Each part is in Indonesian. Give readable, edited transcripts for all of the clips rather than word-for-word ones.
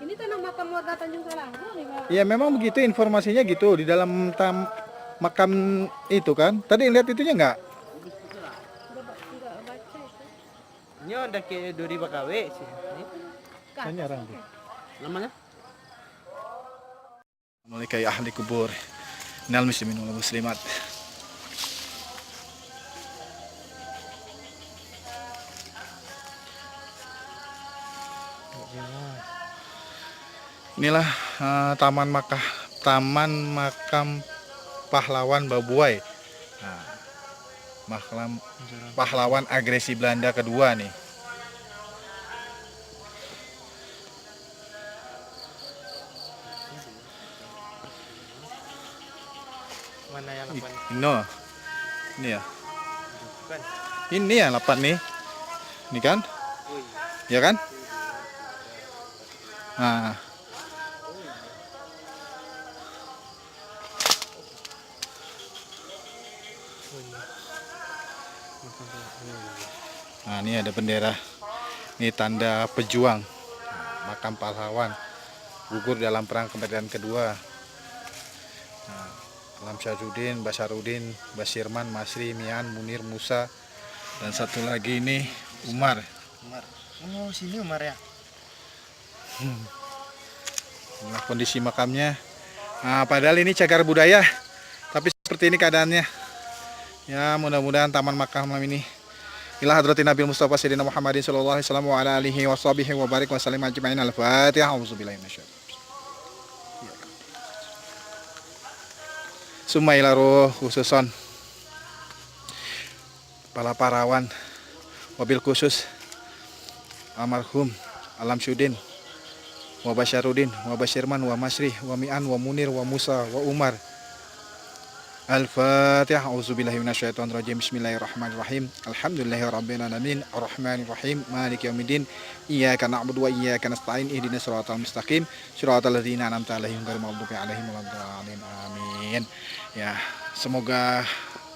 Ini tanah makam warga Tanjung Salanggo nih, Pak. Iya memang begitu informasinya gitu di dalam makam itu kan. Tadi lihat itunya nggak? Enggak baca itu. Ini ada ke duri bakawe sih. Tanya orang tuh. Namanya? Mereka ya ahli kubur. Innal muslimin wal muslimat. Inilah Taman Makam Pahlawan Babuai. Nah, makam pahlawan agresi Belanda kedua nih. Mana yang 8? Ini ya. Bukan. Ini ya 8 nih. Ini kan? Oh Ya iya. kan? Nah, Oh iya. nah ini ada bendera. Ini tanda pejuang. Makam pahlawan gugur dalam perang kemerdekaan kedua. Nah, Alam Syarudin, Basarudin, Basirman, Masri, Mian, Munir, Musa, dan satu lagi ini Umar. Umar. Oh, sini Umar ya. Inilah kondisi makamnya. Nah, padahal ini cagar budaya, tapi seperti ini keadaannya. Ya, mudah-mudahan taman makam ini ila hadratin Nabi Mustafa Sayyidina Muhammadin sallallahu alaihi wasallam wa ala alihi wa sahbihi wa barik wa sallim ajma'in. Al-Fatihah. Auzubillahi minasyaitonir rajim. Summa ila ruh khususon para parawan wabil khusus almarhum Alam Syudin wa Basyarudin wa Basirman wa Masri wa Mi'an wa Munir wa Musa wa Umar. Al-Fatihah. Auzubillahi minasyaitonir rajim. Bismillahirrahmanirrahim. Alhamdulillahirabbil alamin. Arrahmanirrahim. Maliki yaumiddin. Iyyaka na'budu wa iyyaka nasta'in. Ihdinas siratal mustaqim. Siratal ladzina an'amta 'alaihim ghairil maghdubi 'alaihim waladdallin. Amin. Ya, semoga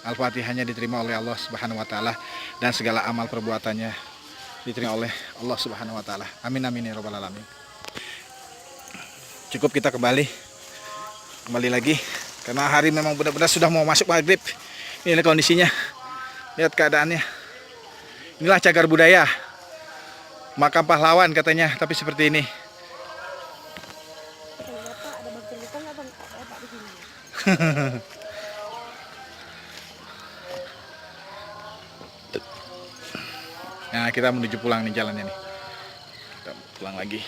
Al-Fatihahnya diterima oleh Allah Subhanahu wa taala dan segala amal perbuatannya diterima oleh Allah Subhanahu wa taala. Amin amin ya rabbal alamin. Cukup kita kembali lagi karena hari memang benar-benar sudah mau masuk maghrib. Ini kondisinya, lihat keadaannya. Inilah cagar budaya makam pahlawan katanya, tapi seperti ini. Bapak ada bagian luka nggak bang? Bapak di sini. Nah, kita menuju pulang nih jalannya nih. Kita pulang lagi.